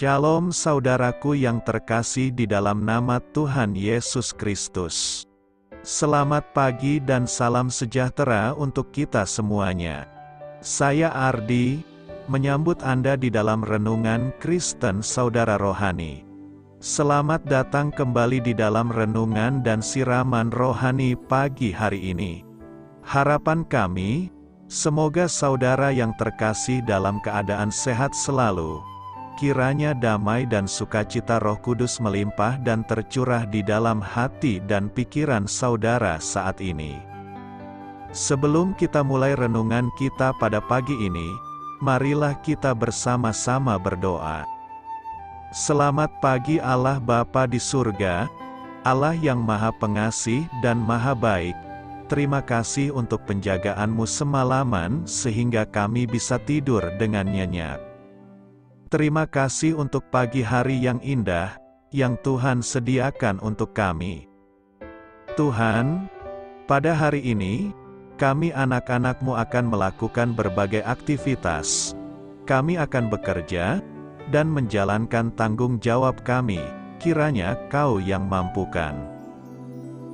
Shalom saudaraku yang terkasih di dalam nama Tuhan Yesus Kristus. Selamat pagi dan salam sejahtera untuk kita semuanya. Saya Ardi, menyambut Anda di dalam renungan Kristen Saudara Rohani. Selamat datang kembali di dalam renungan dan siraman rohani pagi hari ini. Harapan kami, semoga saudara yang terkasih dalam keadaan sehat selalu. Kiranya damai dan sukacita Roh Kudus melimpah dan tercurah di dalam hati dan pikiran saudara saat ini. Sebelum kita mulai renungan kita pada pagi ini, marilah kita bersama-sama berdoa. Selamat pagi Allah Bapa di surga, Allah yang Maha Pengasih dan Maha Baik. Terima kasih untuk penjagaan-Mu semalaman sehingga kami bisa tidur dengan nyenyak. Terima kasih untuk pagi hari yang indah, yang Tuhan sediakan untuk kami. Tuhan, pada hari ini, kami anak-anak-Mu akan melakukan berbagai aktivitas. Kami akan bekerja, dan menjalankan tanggung jawab kami, kiranya Kau yang mampukan.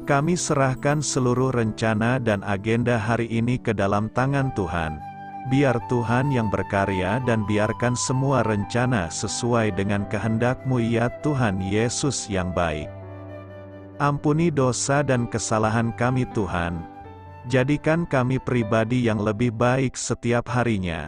Kami serahkan seluruh rencana dan agenda hari ini ke dalam tangan Tuhan. Biar Tuhan yang berkarya dan biarkan semua rencana sesuai dengan kehendak-Mu ya Tuhan Yesus yang baik. Ampuni dosa dan kesalahan kami Tuhan. Jadikan kami pribadi yang lebih baik setiap harinya.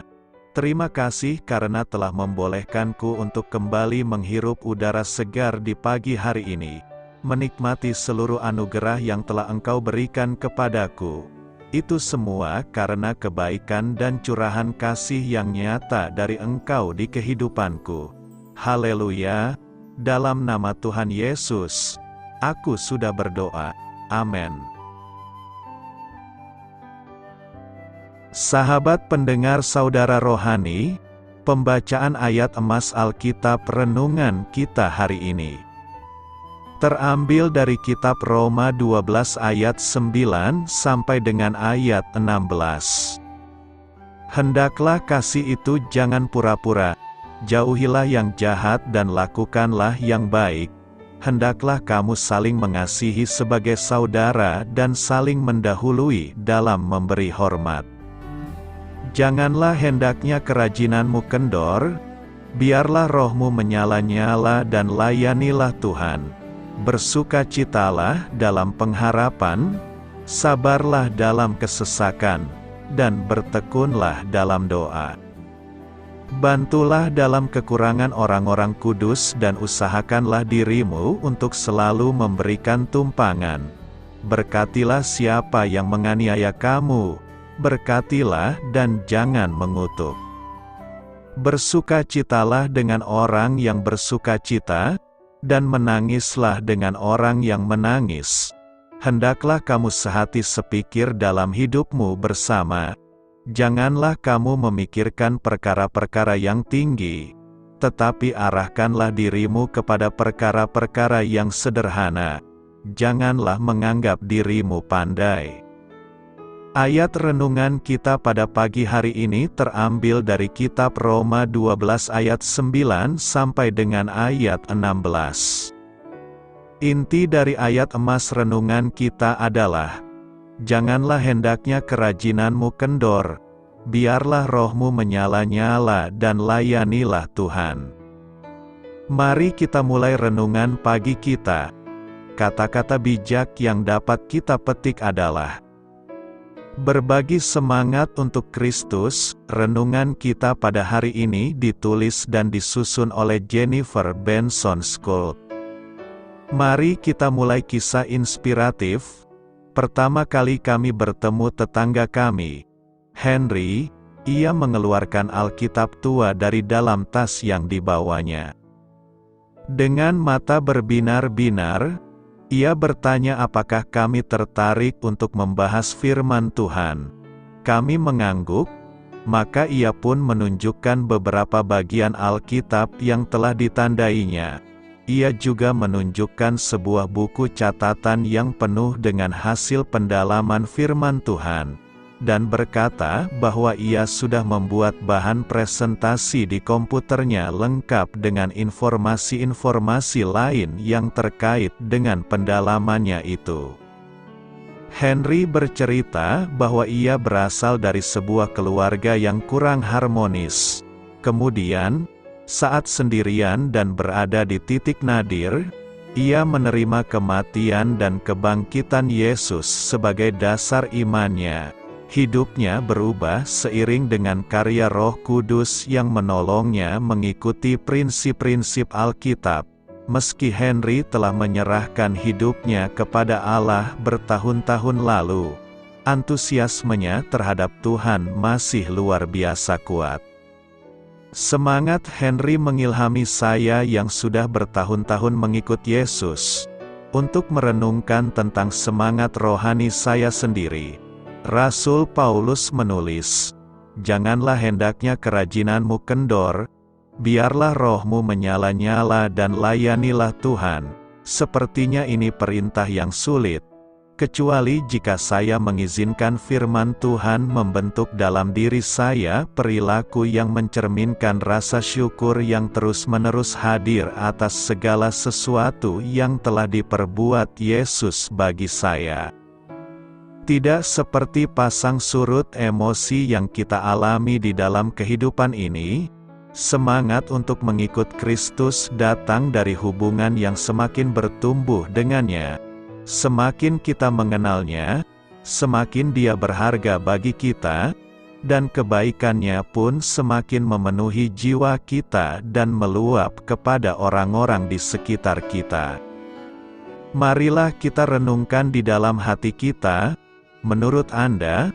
Terima kasih karena telah membolehkanku untuk kembali menghirup udara segar di pagi hari ini. Menikmati seluruh anugerah yang telah Engkau berikan kepadaku. Itu semua karena kebaikan dan curahan kasih yang nyata dari Engkau di kehidupanku. Haleluya! Dalam nama Tuhan Yesus, aku sudah berdoa. Amin. Sahabat pendengar saudara rohani, pembacaan ayat emas Alkitab renungan kita hari ini terambil dari kitab Roma 12 ayat 9 sampai dengan ayat 16. Hendaklah kasih itu jangan pura-pura, jauhilah yang jahat dan lakukanlah yang baik. Hendaklah kamu saling mengasihi sebagai saudara dan saling mendahului dalam memberi hormat. Janganlah hendaknya kerajinanmu kendor, biarlah rohmu menyala-nyala dan layanilah Tuhan. Bersukacitalah dalam pengharapan, sabarlah dalam kesesakan, dan bertekunlah dalam doa. Bantulah dalam kekurangan orang-orang kudus dan usahakanlah dirimu untuk selalu memberikan tumpangan. Berkatilah siapa yang menganiaya kamu, berkatilah dan jangan mengutuk. Bersukacitalah dengan orang yang bersukacita, dan menangislah dengan orang yang menangis. Hendaklah kamu sehati sepikir dalam hidupmu bersama. Janganlah kamu memikirkan perkara-perkara yang tinggi, tetapi arahkanlah dirimu kepada perkara-perkara yang sederhana. Janganlah menganggap dirimu pandai. Ayat renungan kita pada pagi hari ini terambil dari kitab Roma 12 ayat 9 sampai dengan ayat 16. Inti dari ayat emas renungan kita adalah, janganlah hendaknya kerajinanmu kendor, biarlah rohmu menyala-nyala dan layanilah Tuhan. Mari kita mulai renungan pagi kita. Kata-kata bijak yang dapat kita petik adalah, berbagi semangat untuk Kristus. Renungan kita pada hari ini ditulis dan disusun oleh Jennifer Benson School. Mari kita mulai kisah inspiratif. Pertama kali kami bertemu tetangga kami, Henry. Ia mengeluarkan Alkitab tua dari dalam tas yang dibawanya. Dengan mata berbinar-binar, ia bertanya apakah kami tertarik untuk membahas firman Tuhan. Kami mengangguk, maka ia pun menunjukkan beberapa bagian Alkitab yang telah ditandainya. Ia juga menunjukkan sebuah buku catatan yang penuh dengan hasil pendalaman firman Tuhan. dan berkata bahwa ia sudah membuat bahan presentasi di komputernya lengkap dengan informasi-informasi lain yang terkait dengan pendalamannya itu. Henry bercerita bahwa ia berasal dari sebuah keluarga yang kurang harmonis. Kemudian, saat sendirian dan berada di titik nadir, ia menerima kematian dan kebangkitan Yesus sebagai dasar imannya. Hidupnya berubah seiring dengan karya Roh Kudus yang menolongnya mengikuti prinsip-prinsip Alkitab. Meski Henry telah menyerahkan hidupnya kepada Allah bertahun-tahun lalu, antusiasmenya terhadap Tuhan masih luar biasa kuat. Semangat Henry mengilhami saya yang sudah bertahun-tahun mengikut Yesus, untuk merenungkan tentang semangat rohani saya sendiri. Rasul Paulus menulis, "Janganlah hendaknya kerajinanmu kendor, biarlah rohmu menyala-nyala dan layanilah Tuhan." Sepertinya ini perintah yang sulit, kecuali jika saya mengizinkan firman Tuhan membentuk dalam diri saya perilaku yang mencerminkan rasa syukur yang terus-menerus hadir atas segala sesuatu yang telah diperbuat Yesus bagi saya. Tidak seperti pasang surut emosi yang kita alami di dalam kehidupan ini, semangat untuk mengikut Kristus datang dari hubungan yang semakin bertumbuh dengannya. Semakin kita mengenalnya, semakin dia berharga bagi kita, dan kebaikannya pun semakin memenuhi jiwa kita dan meluap kepada orang-orang di sekitar kita. Marilah kita renungkan di dalam hati kita, menurut Anda,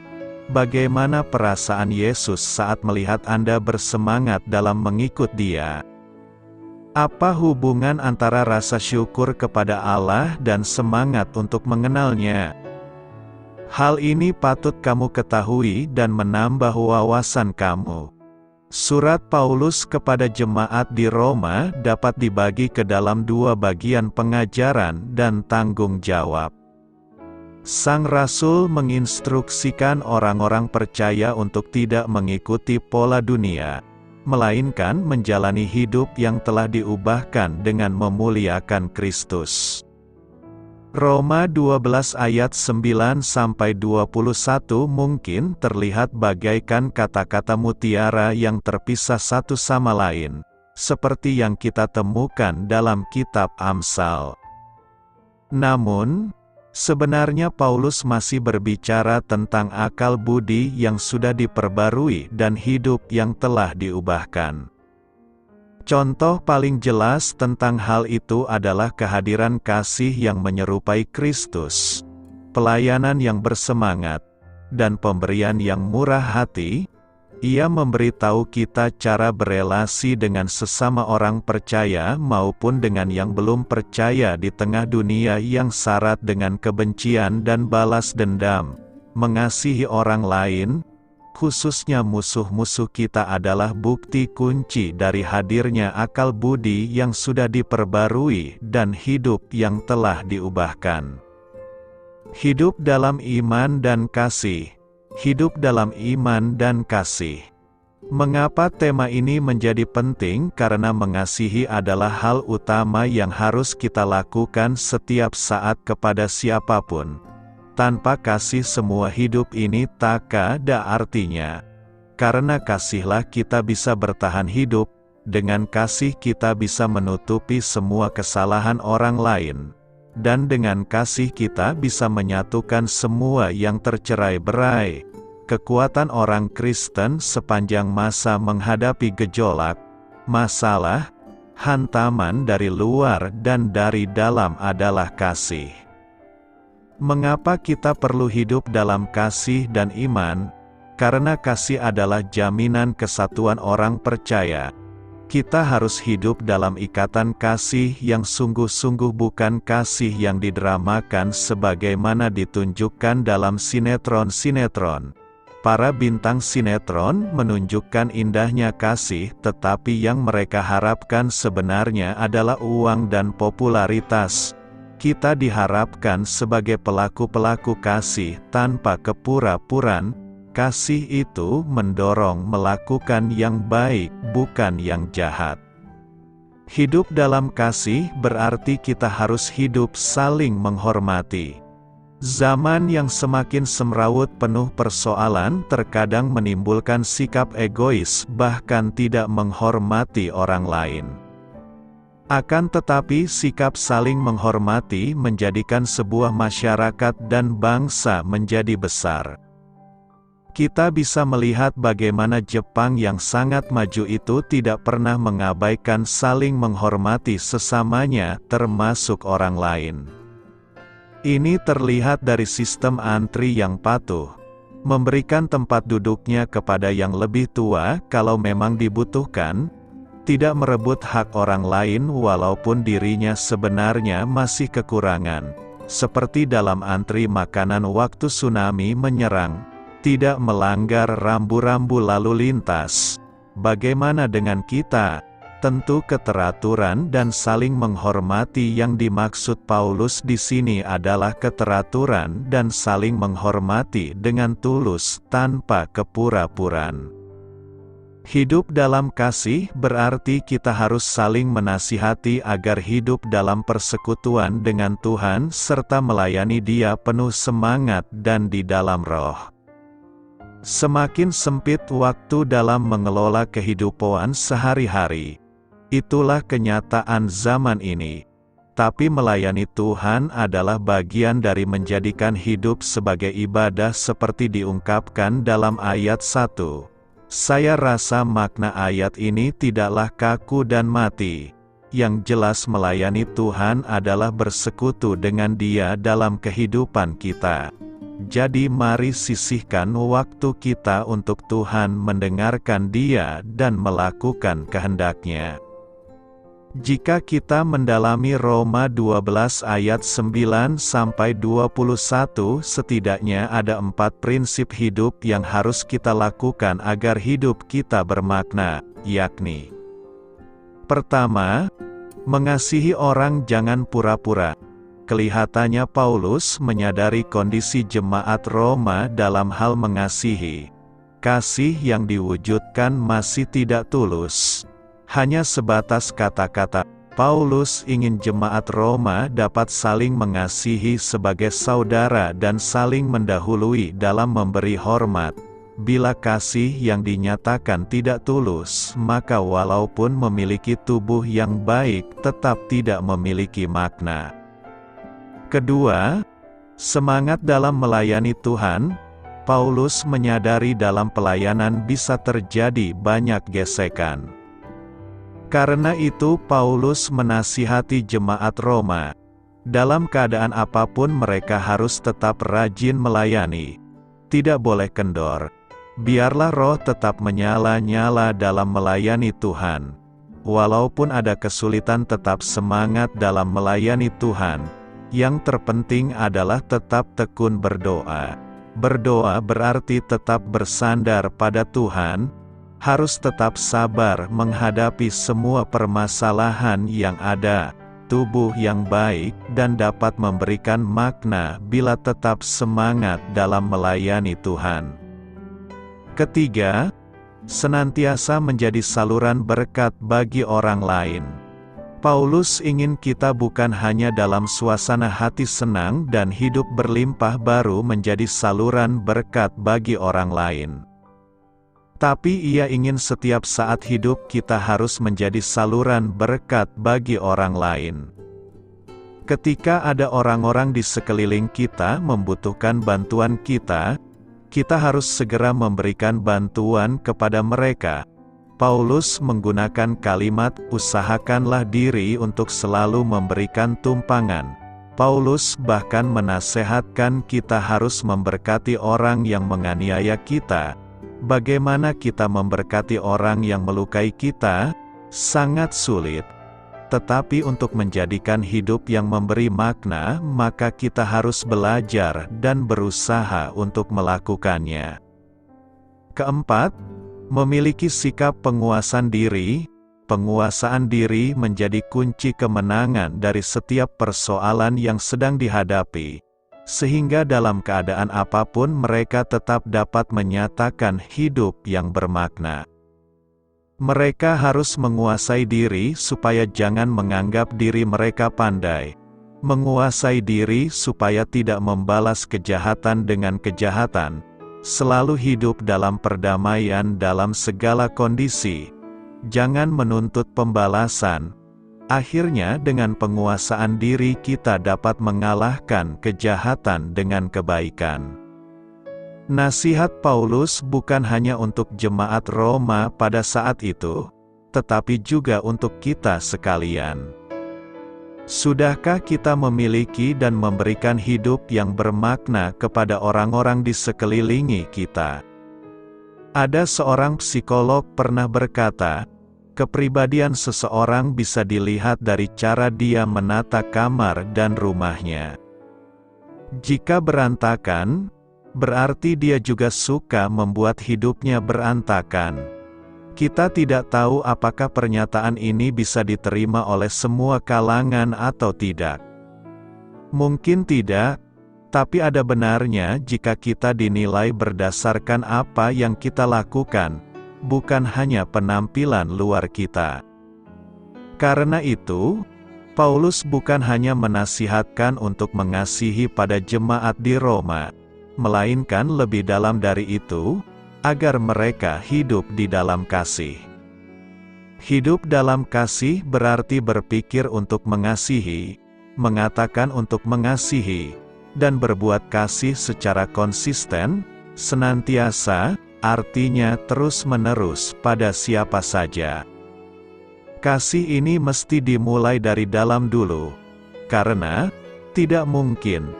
bagaimana perasaan Yesus saat melihat Anda bersemangat dalam mengikut Dia? Apa hubungan antara rasa syukur kepada Allah dan semangat untuk mengenalnya? Hal ini patut kamu ketahui dan menambah wawasan kamu. Surat Paulus kepada jemaat di Roma dapat dibagi ke dalam dua bagian pengajaran dan tanggung jawab. Sang Rasul menginstruksikan orang-orang percaya untuk tidak mengikuti pola dunia, melainkan menjalani hidup yang telah diubahkan dengan memuliakan Kristus. Roma 12 ayat 9-21 mungkin terlihat bagaikan kata-kata mutiara yang terpisah satu sama lain, seperti yang kita temukan dalam kitab Amsal. Namun, sebenarnya Paulus masih berbicara tentang akal budi yang sudah diperbarui dan hidup yang telah diubahkan. Contoh paling jelas tentang hal itu adalah kehadiran kasih yang menyerupai Kristus, pelayanan yang bersemangat, dan pemberian yang murah hati. Ia memberitahu kita cara berelasi dengan sesama orang percaya maupun dengan yang belum percaya di tengah dunia yang syarat dengan kebencian dan balas dendam. Mengasihi orang lain, khususnya musuh-musuh kita, adalah bukti kunci dari hadirnya akal budi yang sudah diperbarui dan hidup yang telah diubahkan. Hidup dalam iman dan kasih. Hidup dalam iman dan kasih. Mengapa tema ini menjadi penting? Karena mengasihi adalah hal utama yang harus kita lakukan setiap saat kepada siapapun. Tanpa kasih semua hidup ini tak ada artinya. Karena kasihlah kita bisa bertahan hidup, dengan kasih kita bisa menutupi semua kesalahan orang lain. Dan dengan kasih kita bisa menyatukan semua yang tercerai-berai. Kekuatan orang Kristen sepanjang masa menghadapi gejolak, masalah, hantaman dari luar dan dari dalam adalah kasih. Mengapa kita perlu hidup dalam kasih dan iman? Karena kasih adalah jaminan kesatuan orang percaya. Kita harus hidup dalam ikatan kasih yang sungguh-sungguh, bukan kasih yang didramakan sebagaimana ditunjukkan dalam sinetron-sinetron. Para bintang sinetron menunjukkan indahnya kasih, tetapi yang mereka harapkan sebenarnya adalah uang dan popularitas. Kita diharapkan sebagai pelaku-pelaku kasih tanpa kepura-puraan, kasih itu mendorong melakukan yang baik, bukan yang jahat. Hidup dalam kasih berarti kita harus hidup saling menghormati. Zaman yang semakin semrawut penuh persoalan terkadang menimbulkan sikap egois, bahkan tidak menghormati orang lain. Akan tetapi sikap saling menghormati menjadikan sebuah masyarakat dan bangsa menjadi besar. Kita bisa melihat bagaimana Jepang yang sangat maju itu tidak pernah mengabaikan saling menghormati sesamanya, termasuk orang lain. Ini terlihat dari sistem antri yang patuh, memberikan tempat duduknya kepada yang lebih tua kalau memang dibutuhkan, tidak merebut hak orang lain walaupun dirinya sebenarnya masih kekurangan, seperti dalam antri makanan waktu tsunami menyerang, tidak melanggar rambu-rambu lalu lintas. Bagaimana dengan kita? Tentu keteraturan dan saling menghormati yang dimaksud Paulus di sini adalah keteraturan dan saling menghormati dengan tulus tanpa kepura-puraan. Hidup dalam kasih berarti kita harus saling menasihati agar hidup dalam persekutuan dengan Tuhan serta melayani Dia penuh semangat dan di dalam roh. Semakin sempit waktu dalam mengelola kehidupan sehari-hari. Itulah kenyataan zaman ini. Tapi melayani Tuhan adalah bagian dari menjadikan hidup sebagai ibadah seperti diungkapkan dalam ayat 1. Saya rasa makna ayat ini tidaklah kaku dan mati. Yang jelas melayani Tuhan adalah bersekutu dengan Dia dalam kehidupan kita. Jadi mari sisihkan waktu kita untuk Tuhan, mendengarkan Dia dan melakukan kehendak-Nya. Jika kita mendalami Roma 12 ayat 9-21, setidaknya ada 4 prinsip hidup yang harus kita lakukan agar hidup kita bermakna, yakni: pertama, mengasihi orang jangan pura-pura. Kelihatannya Paulus menyadari kondisi jemaat Roma dalam hal mengasihi. Kasih yang diwujudkan masih tidak tulus. Hanya sebatas kata-kata. Paulus ingin jemaat Roma dapat saling mengasihi sebagai saudara dan saling mendahului dalam memberi hormat. Bila kasih yang dinyatakan tidak tulus, maka walaupun memiliki tubuh yang baik, tetap tidak memiliki makna. Kedua, semangat dalam melayani Tuhan. Paulus menyadari dalam pelayanan bisa terjadi banyak gesekan. Karena itu Paulus menasihati jemaat Roma. Dalam keadaan apapun mereka harus tetap rajin melayani. Tidak boleh kendor. Biarlah roh tetap menyala-nyala dalam melayani Tuhan. Walaupun ada kesulitan, tetap semangat dalam melayani Tuhan. Yang terpenting adalah tetap tekun berdoa. Berdoa berarti tetap bersandar pada Tuhan. Harus tetap sabar menghadapi semua permasalahan yang ada, tubuh yang baik, dan dapat memberikan makna bila tetap semangat dalam melayani Tuhan. Ketiga, senantiasa menjadi saluran berkat bagi orang lain. Paulus ingin kita bukan hanya dalam suasana hati senang dan hidup berlimpah baru menjadi saluran berkat bagi orang lain. Tapi ia ingin setiap saat hidup kita harus menjadi saluran berkat bagi orang lain. Ketika ada orang-orang di sekeliling kita membutuhkan bantuan kita, kita harus segera memberikan bantuan kepada mereka. Paulus menggunakan kalimat, usahakanlah diri untuk selalu memberikan tumpangan. Paulus bahkan menasehatkan kita harus memberkati orang yang menganiaya kita. Bagaimana kita memberkati orang yang melukai kita? Sangat sulit. Tetapi untuk menjadikan hidup yang memberi makna, maka kita harus belajar dan berusaha untuk melakukannya. Keempat, memiliki sikap penguasaan diri. Penguasaan diri menjadi kunci kemenangan dari setiap persoalan yang sedang dihadapi. sehingga dalam keadaan apapun mereka tetap dapat menyatakan hidup yang bermakna. Mereka harus menguasai diri supaya jangan menganggap diri mereka pandai, menguasai diri supaya tidak membalas kejahatan dengan kejahatan, selalu hidup dalam perdamaian dalam segala kondisi, jangan menuntut pembalasan. Akhirnya dengan penguasaan diri kita dapat mengalahkan kejahatan dengan kebaikan. Nasihat Paulus bukan hanya untuk jemaat Roma pada saat itu, tetapi juga untuk kita sekalian. Sudahkah kita memiliki dan memberikan hidup yang bermakna kepada orang-orang di sekeliling kita? Ada seorang psikolog pernah berkata, kepribadian seseorang bisa dilihat dari cara dia menata kamar dan rumahnya. Jika berantakan, berarti dia juga suka membuat hidupnya berantakan. Kita tidak tahu apakah pernyataan ini bisa diterima oleh semua kalangan atau tidak. Mungkin tidak, tapi ada benarnya jika kita dinilai berdasarkan apa yang kita lakukan, bukan hanya penampilan luar kita. Karena itu, Paulus bukan hanya menasihatkan untuk mengasihi pada jemaat di Roma, melainkan lebih dalam dari itu, agar mereka hidup di dalam kasih. Hidup dalam kasih berarti berpikir untuk mengasihi, mengatakan untuk mengasihi, dan berbuat kasih secara konsisten, senantiasa, artinya terus-menerus pada siapa saja. Kasih ini mesti dimulai dari dalam dulu, karena tidak mungkin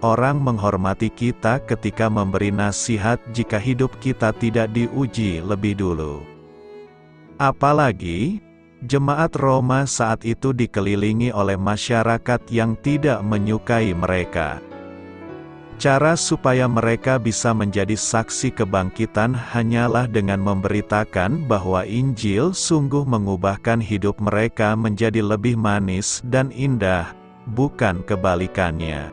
orang menghormati kita ketika memberi nasihat jika hidup kita tidak diuji lebih dulu. Apalagi, jemaat Roma saat itu dikelilingi oleh masyarakat yang tidak menyukai mereka. Cara supaya mereka bisa menjadi saksi kebangkitan hanyalah dengan memberitakan bahwa Injil sungguh mengubahkan hidup mereka menjadi lebih manis dan indah, bukan kebalikannya.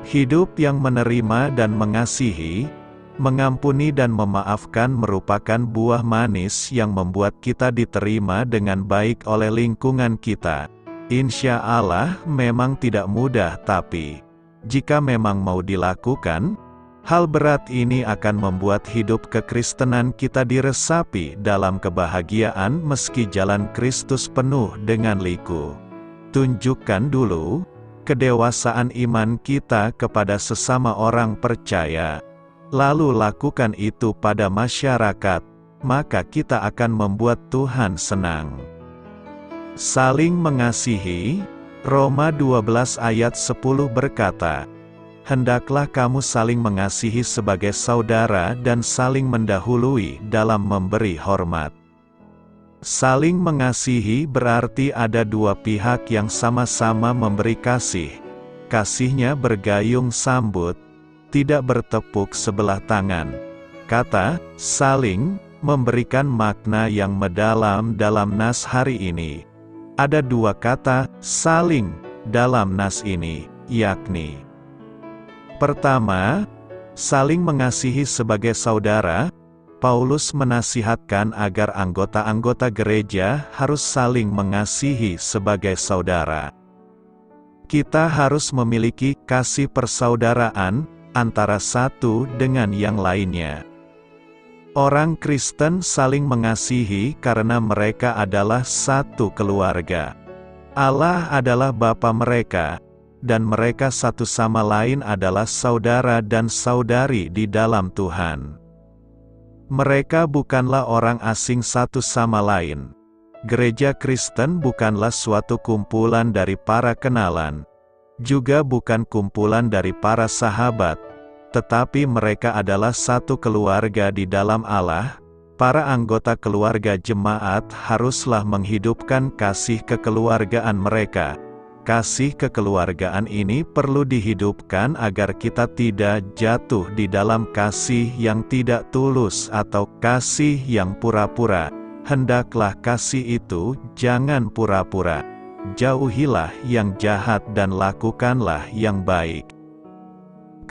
Hidup yang menerima dan mengasihi, mengampuni dan memaafkan merupakan buah manis yang membuat kita diterima dengan baik oleh lingkungan kita. Insya Allah memang tidak mudah, tapi jika memang mau dilakukan, hal berat ini akan membuat hidup kekristenan kita diresapi dalam kebahagiaan meski jalan Kristus penuh dengan liku. Tunjukkan dulu kedewasaan iman kita kepada sesama orang percaya, lalu lakukan itu pada masyarakat, maka kita akan membuat Tuhan senang. Saling mengasihi. Roma 12 ayat 10 berkata, hendaklah kamu saling mengasihi sebagai saudara dan saling mendahului dalam memberi hormat. Saling mengasihi berarti ada dua pihak yang sama-sama memberi kasih. Kasihnya bergayung sambut, tidak bertepuk sebelah tangan. Kata saling memberikan makna yang mendalam dalam nas hari ini. Ada dua kata saling dalam nas ini, yakni pertama, saling mengasihi sebagai saudara. Paulus menasihatkan agar anggota-anggota gereja harus saling mengasihi sebagai saudara. Kita harus memiliki kasih persaudaraan antara satu dengan yang lainnya. Orang Kristen saling mengasihi karena mereka adalah satu keluarga. Allah adalah Bapa mereka, dan mereka satu sama lain adalah saudara dan saudari di dalam Tuhan. Mereka bukanlah orang asing satu sama lain. Gereja Kristen bukanlah suatu kumpulan dari para kenalan, juga bukan kumpulan dari para sahabat, tetapi mereka adalah satu keluarga di dalam Allah. Para anggota keluarga jemaat haruslah menghidupkan kasih kekeluargaan mereka. Kasih kekeluargaan ini perlu dihidupkan agar kita tidak jatuh di dalam kasih yang tidak tulus atau kasih yang pura-pura. Hendaklah kasih itu jangan pura-pura. Jauhilah yang jahat dan lakukanlah yang baik.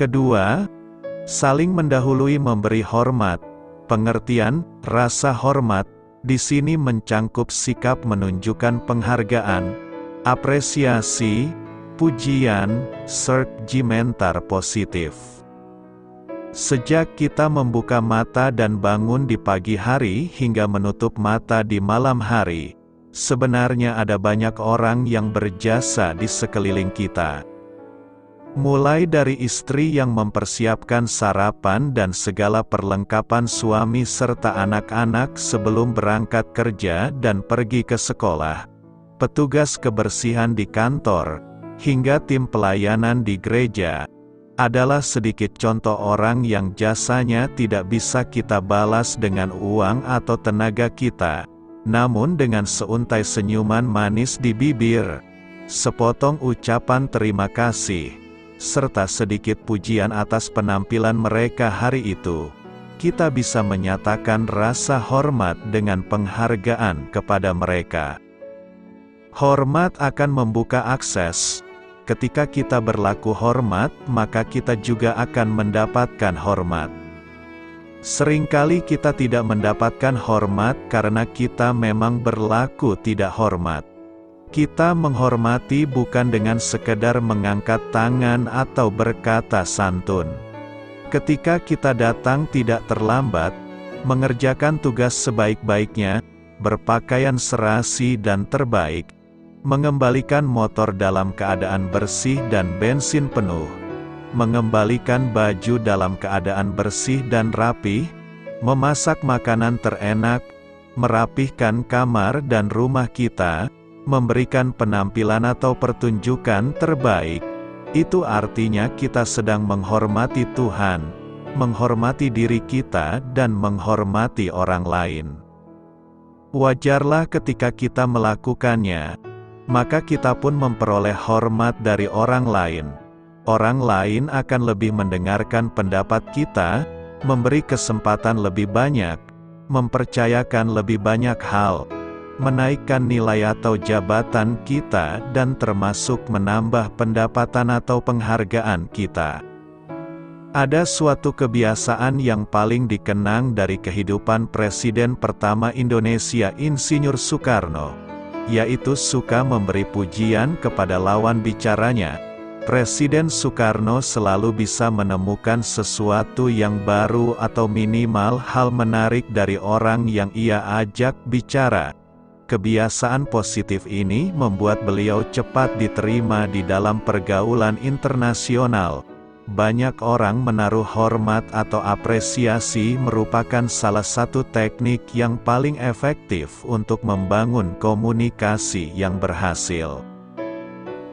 Kedua, saling mendahului memberi hormat. Pengertian rasa hormat di sini mencangkup sikap menunjukkan penghargaan, apresiasi, pujian, serta positif. Sejak kita membuka mata dan bangun di pagi hari hingga menutup mata di malam hari, sebenarnya ada banyak orang yang berjasa di sekeliling kita. Mulai dari istri yang mempersiapkan sarapan dan segala perlengkapan suami serta anak-anak sebelum berangkat kerja dan pergi ke sekolah, petugas kebersihan di kantor, hingga tim pelayanan di gereja, adalah sedikit contoh orang yang jasanya tidak bisa kita balas dengan uang atau tenaga kita, namun dengan seuntai senyuman manis di bibir, sepotong ucapan terima kasih, serta sedikit pujian atas penampilan mereka hari itu, kita bisa menyatakan rasa hormat dengan penghargaan kepada mereka. Hormat akan membuka akses. Ketika kita berlaku hormat, maka kita juga akan mendapatkan hormat. Seringkali kita tidak mendapatkan hormat karena kita memang berlaku tidak hormat. Kita menghormati bukan dengan sekedar mengangkat tangan atau berkata santun. Ketika kita datang tidak terlambat, mengerjakan tugas sebaik-baiknya, berpakaian serasi dan terbaik, mengembalikan motor dalam keadaan bersih dan bensin penuh, mengembalikan baju dalam keadaan bersih dan rapi, memasak makanan terenak, merapihkan kamar dan rumah kita, memberikan penampilan atau pertunjukan terbaik, itu artinya kita sedang menghormati Tuhan, menghormati diri kita dan menghormati orang lain. Wajarlah ketika kita melakukannya, maka kita pun memperoleh hormat dari orang lain. Orang lain akan lebih mendengarkan pendapat kita, memberi kesempatan lebih banyak, mempercayakan lebih banyak hal, menaikkan nilai atau jabatan kita dan termasuk menambah pendapatan atau penghargaan kita. Ada suatu kebiasaan yang paling dikenang dari kehidupan Presiden pertama Indonesia Insinyur Soekarno, yaitu suka memberi pujian kepada lawan bicaranya. Presiden Soekarno selalu bisa menemukan sesuatu yang baru atau minimal hal menarik dari orang yang ia ajak bicara. Kebiasaan positif ini membuat beliau cepat diterima di dalam pergaulan internasional. Banyak orang menaruh hormat atau apresiasi merupakan salah satu teknik yang paling efektif untuk membangun komunikasi yang berhasil.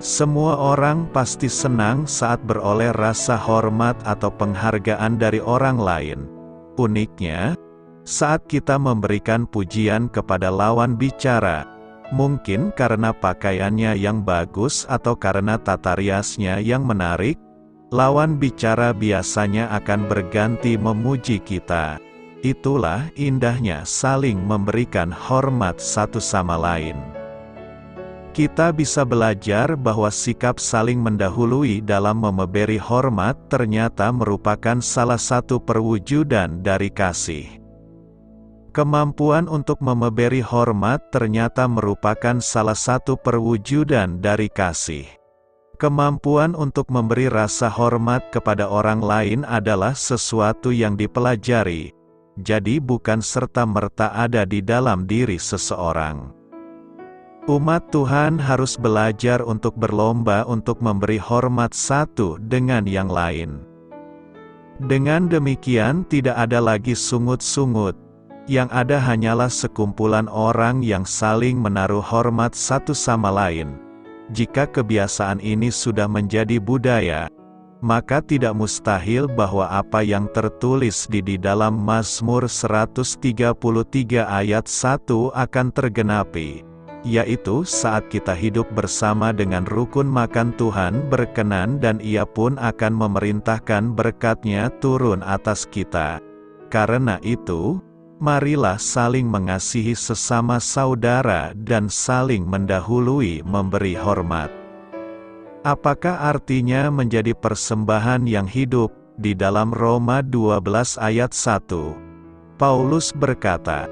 Semua orang pasti senang saat beroleh rasa hormat atau penghargaan dari orang lain. Uniknya, saat kita memberikan pujian kepada lawan bicara, mungkin karena pakaiannya yang bagus atau karena tata riasnya yang menarik, lawan bicara biasanya akan berganti memuji kita. Itulah indahnya saling memberikan hormat satu sama lain. Kita bisa belajar bahwa sikap saling mendahului dalam memberi hormat ternyata merupakan salah satu perwujudan dari kasih. Kemampuan untuk memberi hormat ternyata merupakan salah satu perwujudan dari kasih. Kemampuan untuk memberi rasa hormat kepada orang lain adalah sesuatu yang dipelajari, jadi bukan serta-merta ada di dalam diri seseorang. Umat Tuhan harus belajar untuk berlomba untuk memberi hormat satu dengan yang lain. Dengan demikian tidak ada lagi sungut-sungut. Yang ada hanyalah sekumpulan orang yang saling menaruh hormat satu sama lain. Jika kebiasaan ini sudah menjadi budaya, maka tidak mustahil bahwa apa yang tertulis di dalam Mazmur 133 ayat 1 akan tergenapi, yaitu saat kita hidup bersama dengan rukun makan Tuhan berkenan dan Ia pun akan memerintahkan berkat-Nya turun atas kita. Karena itu, marilah saling mengasihi sesama saudara dan saling mendahului memberi hormat. Apakah artinya menjadi persembahan yang hidup? Di dalam Roma 12 ayat 1, Paulus berkata,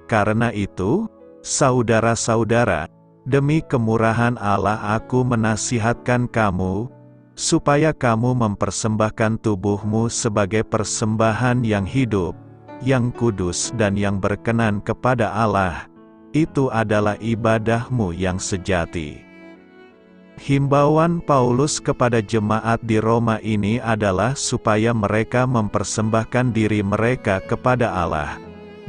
"Karena itu, saudara-saudara, demi kemurahan Allah aku menasihatkan kamu, supaya kamu mempersembahkan tubuhmu sebagai persembahan yang hidup, yang kudus dan yang berkenan kepada Allah. Itu adalah ibadahmu yang sejati." Himbauan Paulus kepada jemaat di Roma ini adalah supaya mereka mempersembahkan diri mereka kepada Allah,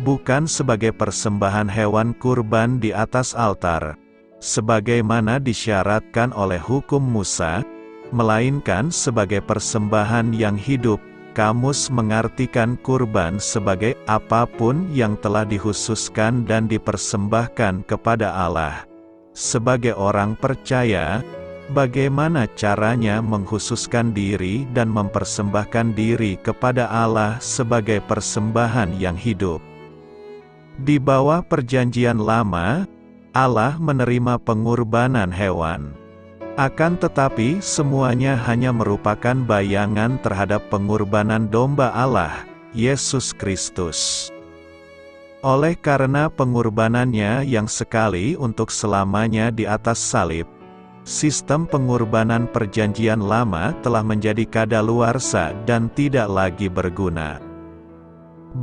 bukan sebagai persembahan hewan kurban di atas altar, sebagaimana disyaratkan oleh hukum Musa, melainkan sebagai persembahan yang hidup. Kamus mengartikan kurban sebagai apapun yang telah dikhususkan dan dipersembahkan kepada Allah. Sebagai orang percaya, bagaimana caranya mengkhususkan diri dan mempersembahkan diri kepada Allah sebagai persembahan yang hidup? Di bawah Perjanjian Lama, Allah menerima pengorbanan hewan. Akan tetapi semuanya hanya merupakan bayangan terhadap pengorbanan domba Allah, Yesus Kristus. Oleh karena pengorbanannya yang sekali untuk selamanya di atas salib, sistem pengorbanan Perjanjian Lama telah menjadi kadaluarsa dan tidak lagi berguna.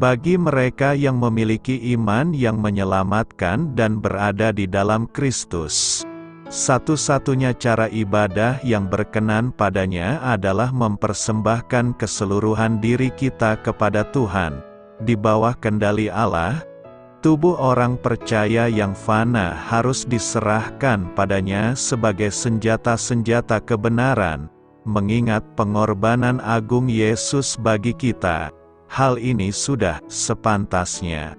Bagi mereka yang memiliki iman yang menyelamatkan dan berada di dalam Kristus, satu-satunya cara ibadah yang berkenan padanya adalah mempersembahkan keseluruhan diri kita kepada Tuhan. Di bawah kendali Allah, tubuh orang percaya yang fana harus diserahkan padanya sebagai senjata-senjata kebenaran, mengingat pengorbanan agung Yesus bagi kita. Hal ini sudah sepantasnya.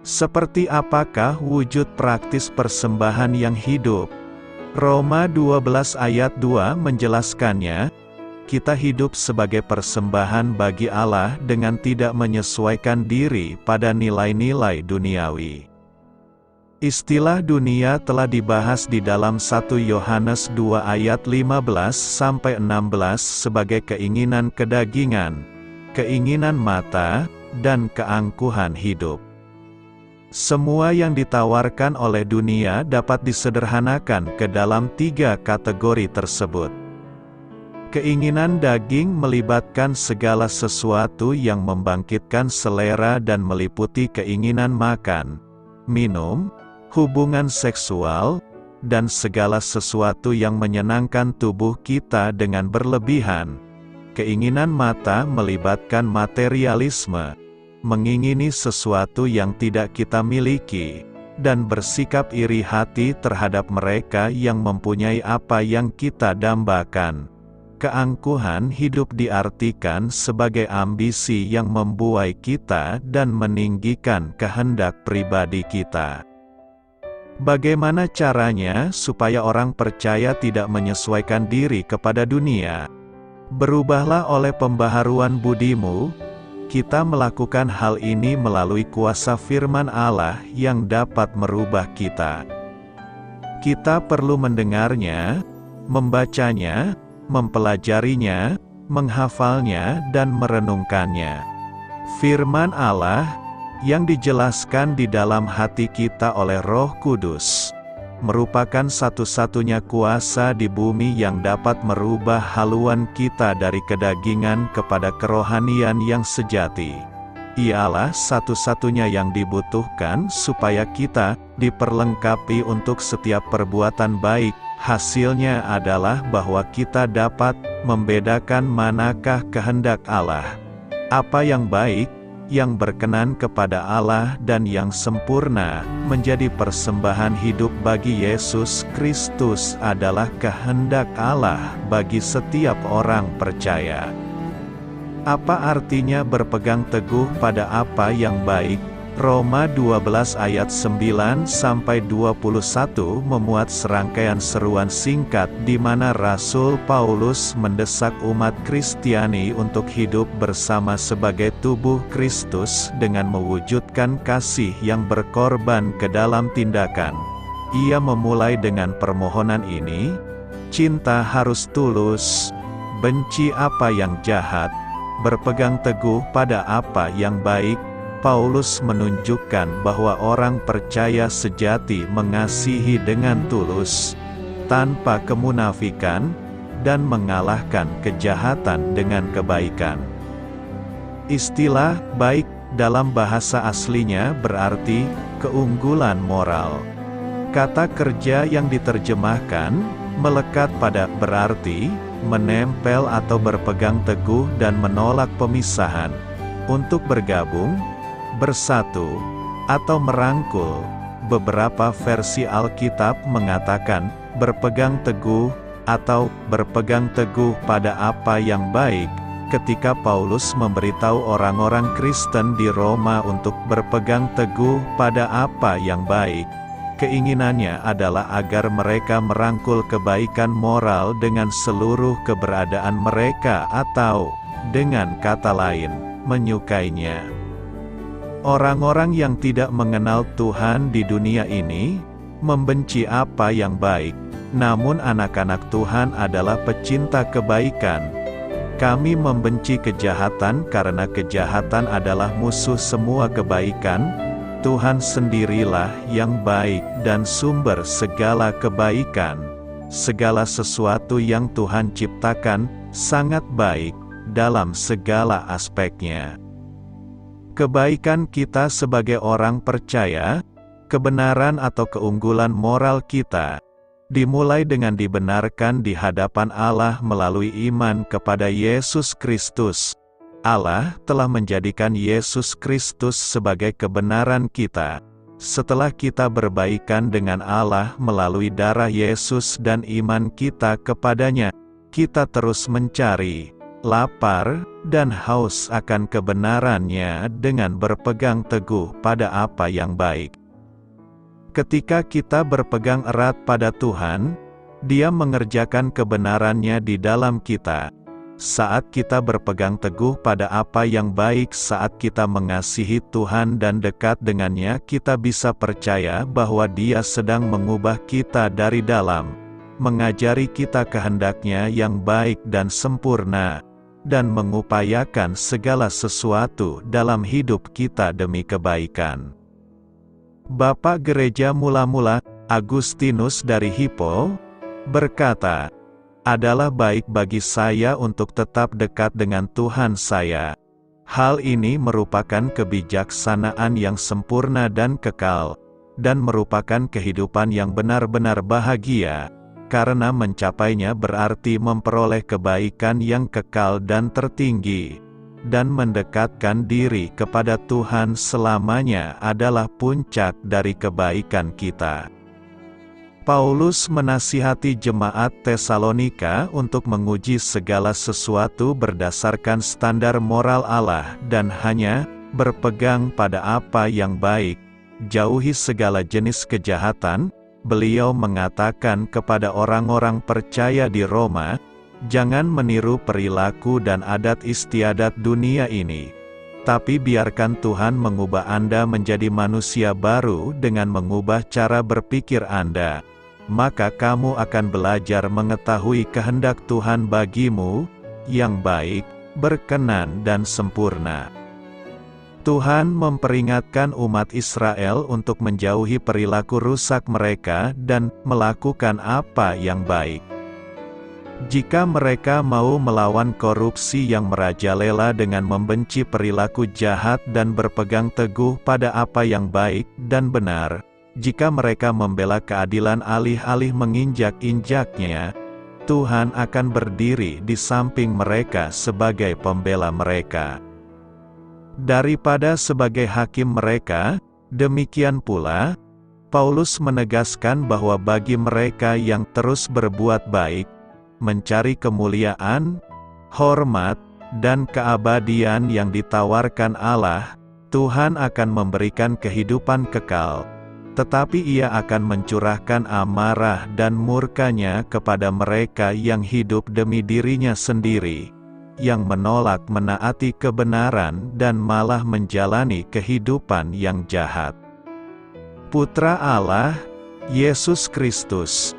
Seperti apakah wujud praktis persembahan yang hidup? Roma 12 ayat 2 menjelaskannya. Kita hidup sebagai persembahan bagi Allah dengan tidak menyesuaikan diri pada nilai-nilai duniawi. Istilah dunia telah dibahas di dalam 1 Yohanes 2 ayat 15-16 sebagai keinginan kedagingan, keinginan mata, dan keangkuhan hidup. Semua yang ditawarkan oleh dunia dapat disederhanakan ke dalam 3 kategori tersebut. Keinginan daging melibatkan segala sesuatu yang membangkitkan selera dan meliputi keinginan makan, minum, hubungan seksual, dan segala sesuatu yang menyenangkan tubuh kita dengan berlebihan. Keinginan mata melibatkan materialisme, mengingini sesuatu yang tidak kita miliki, dan bersikap iri hati terhadap mereka yang mempunyai apa yang kita dambakan. Keangkuhan hidup diartikan sebagai ambisi yang membuai kita dan meninggikan kehendak pribadi kita. Bagaimana caranya supaya orang percaya tidak menyesuaikan diri kepada dunia? Berubahlah oleh pembaharuan budimu. Kita melakukan hal ini melalui kuasa firman Allah yang dapat merubah kita. Kita perlu mendengarnya, membacanya, mempelajarinya, menghafalnya dan merenungkannya. Firman Allah, yang dijelaskan di dalam hati kita oleh Roh Kudus, merupakan satu-satunya kuasa di bumi yang dapat merubah haluan kita dari kedagingan kepada kerohanian yang sejati. Ialah satu-satunya yang dibutuhkan supaya kita diperlengkapi untuk setiap perbuatan baik. Hasilnya adalah bahwa kita dapat membedakan manakah kehendak Allah, apa yang baik, yang berkenan kepada Allah dan yang sempurna. Menjadi persembahan hidup bagi Yesus Kristus adalah kehendak Allah bagi setiap orang percaya. Apa artinya berpegang teguh pada apa yang baik? Roma 12 ayat 9-21 memuat serangkaian seruan singkat di mana Rasul Paulus mendesak umat Kristiani untuk hidup bersama sebagai tubuh Kristus dengan mewujudkan kasih yang berkorban ke dalam tindakan. Ia memulai dengan permohonan ini, Cinta harus tulus, benci apa yang jahat, berpegang teguh pada apa yang baik. Paulus menunjukkan bahwa orang percaya sejati mengasihi dengan tulus, tanpa kemunafikan, dan mengalahkan kejahatan dengan kebaikan. Istilah "baik" dalam bahasa aslinya berarti keunggulan moral. Kata kerja yang diterjemahkan melekat pada berarti menempel atau berpegang teguh dan menolak pemisahan, untuk bergabung, bersatu, atau merangkul. Beberapa versi Alkitab mengatakan berpegang teguh atau berpegang teguh pada apa yang baik. Ketika Paulus memberitahu orang-orang Kristen di Roma untuk berpegang teguh pada apa yang baik, keinginannya adalah agar mereka merangkul kebaikan moral dengan seluruh keberadaan mereka atau, dengan kata lain, menyukainya. Orang-orang yang tidak mengenal Tuhan di dunia ini, membenci apa yang baik, namun anak-anak Tuhan adalah pecinta kebaikan. Kami membenci kejahatan karena kejahatan adalah musuh semua kebaikan. Tuhan sendirilah yang baik dan sumber segala kebaikan. Segala sesuatu yang Tuhan ciptakan sangat baik dalam segala aspeknya. Kebaikan kita sebagai orang percaya, kebenaran atau keunggulan moral kita, dimulai dengan dibenarkan di hadapan Allah melalui iman kepada Yesus Kristus. Allah telah menjadikan Yesus Kristus sebagai kebenaran kita. Setelah kita berbaikan dengan Allah melalui darah Yesus dan iman kita kepadanya, kita terus mencari, lapar, dan haus akan kebenarannya dengan berpegang teguh pada apa yang baik. Ketika kita berpegang erat pada Tuhan, Dia mengerjakan kebenarannya di dalam kita. Saat kita berpegang teguh pada apa yang baik, saat kita mengasihi Tuhan dan dekat dengannya, kita bisa percaya bahwa Dia sedang mengubah kita dari dalam, mengajari kita kehendak-Nya yang baik dan sempurna, dan mengupayakan segala sesuatu dalam hidup kita demi kebaikan. Bapak Gereja mula-mula, Agustinus dari Hippo, berkata, "Adalah baik bagi saya untuk tetap dekat dengan Tuhan saya. Hal ini merupakan kebijaksanaan yang sempurna dan kekal, dan merupakan kehidupan yang benar-benar bahagia, karena mencapainya berarti memperoleh kebaikan yang kekal dan tertinggi, dan mendekatkan diri kepada Tuhan selamanya adalah puncak dari kebaikan kita." Paulus menasihati jemaat Tesalonika untuk menguji segala sesuatu berdasarkan standar moral Allah dan hanya berpegang pada apa yang baik, jauhi segala jenis kejahatan. Beliau mengatakan kepada orang-orang percaya di Roma, "Jangan meniru perilaku dan adat istiadat dunia ini, tapi biarkan Tuhan mengubah Anda menjadi manusia baru dengan mengubah cara berpikir Anda. Maka kamu akan belajar mengetahui kehendak Tuhan bagimu, yang baik, berkenan dan sempurna." Tuhan memperingatkan umat Israel untuk menjauhi perilaku rusak mereka dan melakukan apa yang baik. Jika mereka mau melawan korupsi yang merajalela dengan membenci perilaku jahat dan berpegang teguh pada apa yang baik dan benar, jika mereka membela keadilan alih-alih menginjak-injaknya, Tuhan akan berdiri di samping mereka sebagai pembela mereka. Daripada sebagai hakim mereka, demikian pula, Paulus menegaskan bahwa bagi mereka yang terus berbuat baik, mencari kemuliaan, hormat, dan keabadian yang ditawarkan Allah, Tuhan akan memberikan kehidupan kekal, tetapi Ia akan mencurahkan amarah dan murka-Nya kepada mereka yang hidup demi dirinya sendiri, yang menolak menaati kebenaran dan malah menjalani kehidupan yang jahat. Putra Allah, Yesus Kristus,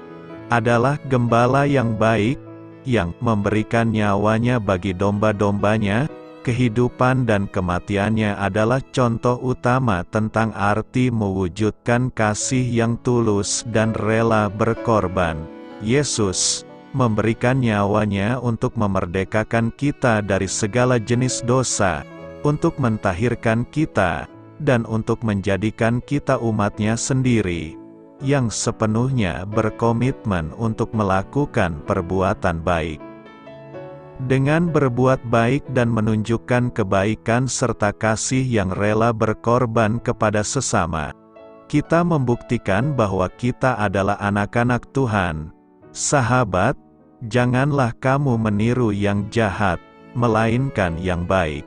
adalah gembala yang baik, yang memberikan nyawanya bagi domba-dombanya. Kehidupan dan kematiannya adalah contoh utama tentang arti mewujudkan kasih yang tulus dan rela berkorban. Yesus memberikan nyawanya untuk memerdekakan kita dari segala jenis dosa, untuk mentahirkan kita, dan untuk menjadikan kita umat-Nya sendiri, yang sepenuhnya berkomitmen untuk melakukan perbuatan baik. Dengan berbuat baik dan menunjukkan kebaikan serta kasih yang rela berkorban kepada sesama, kita membuktikan bahwa kita adalah anak-anak Tuhan. Sahabat, janganlah kamu meniru yang jahat, melainkan yang baik.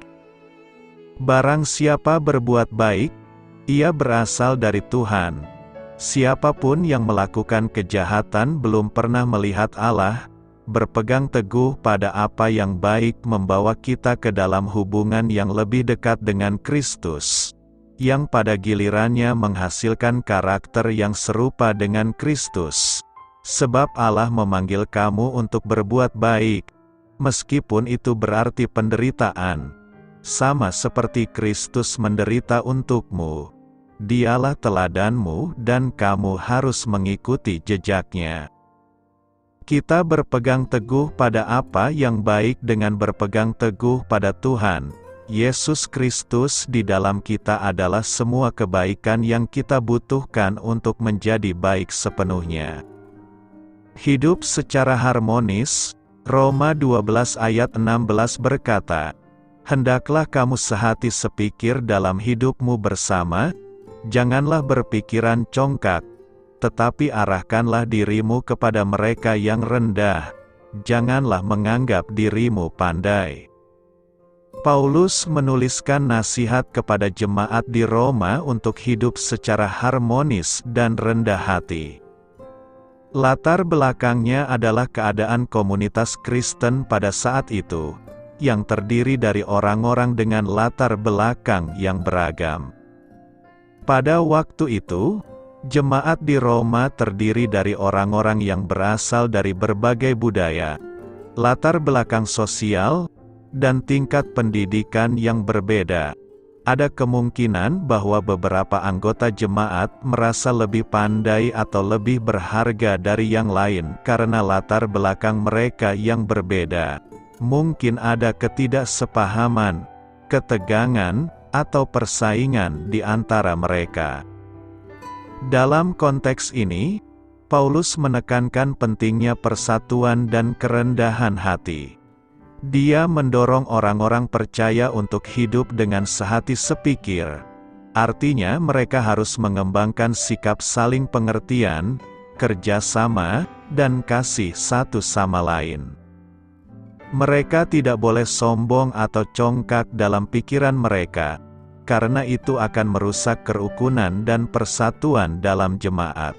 Barang siapa berbuat baik, ia berasal dari Tuhan. Siapapun yang melakukan kejahatan belum pernah melihat Allah. Berpegang teguh pada apa yang baik membawa kita ke dalam hubungan yang lebih dekat dengan Kristus, yang pada gilirannya menghasilkan karakter yang serupa dengan Kristus. Sebab Allah memanggil kamu untuk berbuat baik, meskipun itu berarti penderitaan, sama seperti Kristus menderita untukmu. Dialah teladanmu dan kamu harus mengikuti jejaknya. Kita berpegang teguh pada apa yang baik dengan berpegang teguh pada Tuhan Yesus Kristus di dalam kita adalah semua kebaikan yang kita butuhkan untuk menjadi baik sepenuhnya. Hidup secara harmonis, Roma 12 ayat 16 berkata, "Hendaklah kamu sehati sepikir dalam hidupmu bersama, janganlah berpikiran congkak, tetapi arahkanlah dirimu kepada mereka yang rendah, janganlah menganggap dirimu pandai." Paulus menuliskan nasihat kepada jemaat di Roma untuk hidup secara harmonis dan rendah hati. Latar belakangnya adalah keadaan komunitas Kristen pada saat itu, yang terdiri dari orang-orang dengan latar belakang yang beragam. Pada waktu itu, jemaat di Roma terdiri dari orang-orang yang berasal dari berbagai budaya, latar belakang sosial, dan tingkat pendidikan yang berbeda. Ada kemungkinan bahwa beberapa anggota jemaat merasa lebih pandai atau lebih berharga dari yang lain karena latar belakang mereka yang berbeda. Mungkin ada ketidaksepahaman, ketegangan, atau persaingan di antara mereka. Dalam konteks ini, Paulus menekankan pentingnya persatuan dan kerendahan hati. Dia mendorong orang-orang percaya untuk hidup dengan sehati sepikir. Artinya mereka harus mengembangkan sikap saling pengertian, kerjasama, dan kasih satu sama lain. Mereka tidak boleh sombong atau congkak dalam pikiran mereka, karena itu akan merusak kerukunan dan persatuan dalam jemaat.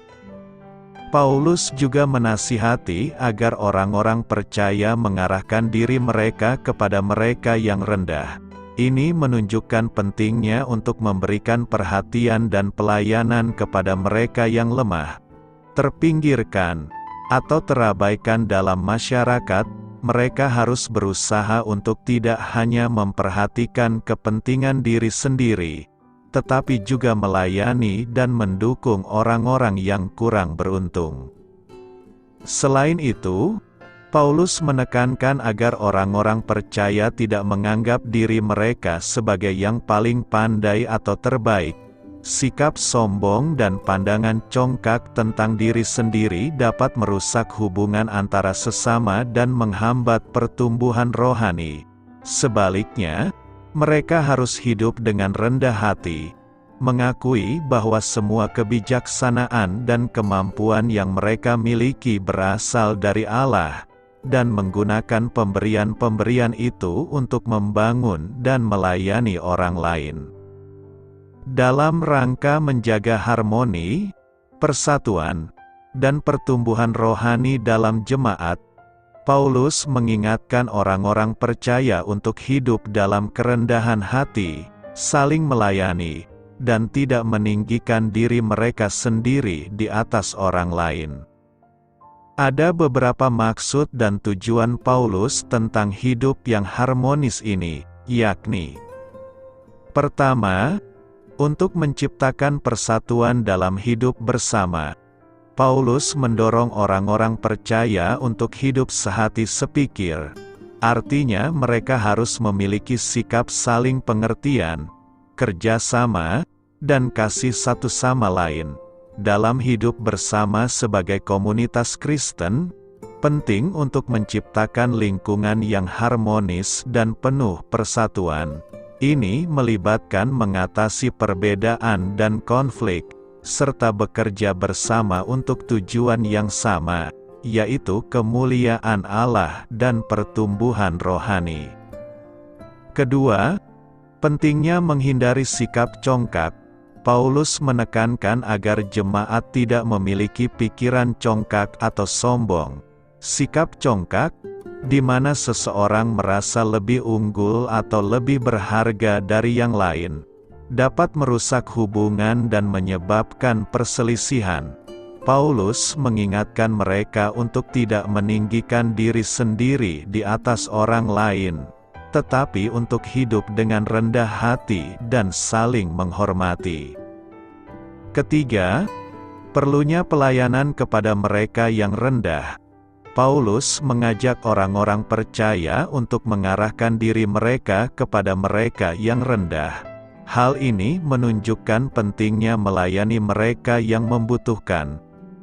Paulus juga menasihati agar orang-orang percaya mengarahkan diri mereka kepada mereka yang rendah. Ini menunjukkan pentingnya untuk memberikan perhatian dan pelayanan kepada mereka yang lemah, terpinggirkan, atau terabaikan dalam masyarakat. Mereka harus berusaha untuk tidak hanya memperhatikan kepentingan diri sendiri, tetapi juga melayani dan mendukung orang-orang yang kurang beruntung. Selain itu, Paulus menekankan agar orang-orang percaya tidak menganggap diri mereka sebagai yang paling pandai atau terbaik. Sikap sombong dan pandangan congkak tentang diri sendiri dapat merusak hubungan antara sesama dan menghambat pertumbuhan rohani. Sebaliknya, mereka harus hidup dengan rendah hati, mengakui bahwa semua kebijaksanaan dan kemampuan yang mereka miliki berasal dari Allah, dan menggunakan pemberian-pemberian itu untuk membangun dan melayani orang lain. Dalam rangka menjaga harmoni, persatuan, dan pertumbuhan rohani dalam jemaat, Paulus mengingatkan orang-orang percaya untuk hidup dalam kerendahan hati, saling melayani, dan tidak meninggikan diri mereka sendiri di atas orang lain. Ada beberapa maksud dan tujuan Paulus tentang hidup yang harmonis ini, yakni: pertama, untuk menciptakan persatuan dalam hidup bersama. Paulus mendorong orang-orang percaya untuk hidup sehati sepikir. Artinya mereka harus memiliki sikap saling pengertian, kerjasama, dan kasih satu sama lain. Dalam hidup bersama sebagai komunitas Kristen, penting untuk menciptakan lingkungan yang harmonis dan penuh persatuan. Ini melibatkan mengatasi perbedaan dan konflik, serta bekerja bersama untuk tujuan yang sama, yaitu kemuliaan Allah dan pertumbuhan rohani. Kedua, pentingnya menghindari sikap congkak. Paulus menekankan agar jemaat tidak memiliki pikiran congkak atau sombong. Sikap congkak, di mana seseorang merasa lebih unggul atau lebih berharga dari yang lain, dapat merusak hubungan dan menyebabkan perselisihan. Paulus mengingatkan mereka untuk tidak meninggikan diri sendiri di atas orang lain, tetapi untuk hidup dengan rendah hati dan saling menghormati. Ketiga, perlunya pelayanan kepada mereka yang rendah. Paulus mengajak orang-orang percaya untuk mengarahkan diri mereka kepada mereka yang rendah. Hal ini menunjukkan pentingnya melayani mereka yang membutuhkan,